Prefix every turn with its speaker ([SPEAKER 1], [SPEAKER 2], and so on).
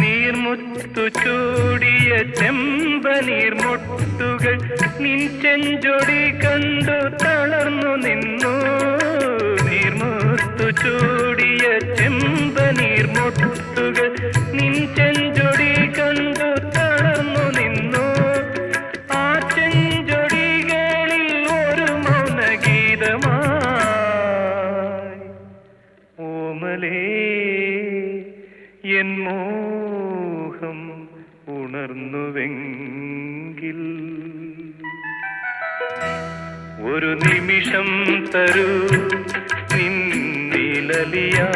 [SPEAKER 1] നീർമുത്തു ചൂടിയ ചെമ്പനീർമൊട്ടുകൾ നിൻ ചെഞ്ചൊടി കണ്ടു തളർന്നു നിന്നു. നീർമുത്തു ചൂടിയ ചെമ്പനീർമൊട്ടുകൾ നിൻ ചെഞ്ചൊടി കണ്ടു തളർന്നു നിന്നു. ആ ചെഞ്ചൊടികളിൽ ഒരു മൗനഗീതമായി ഓമലേ എൻ മോഹം ഉണർന്നുവെങ്കിൽ ഒരു നിമിഷം തരൂ നിന്നിലലിയാ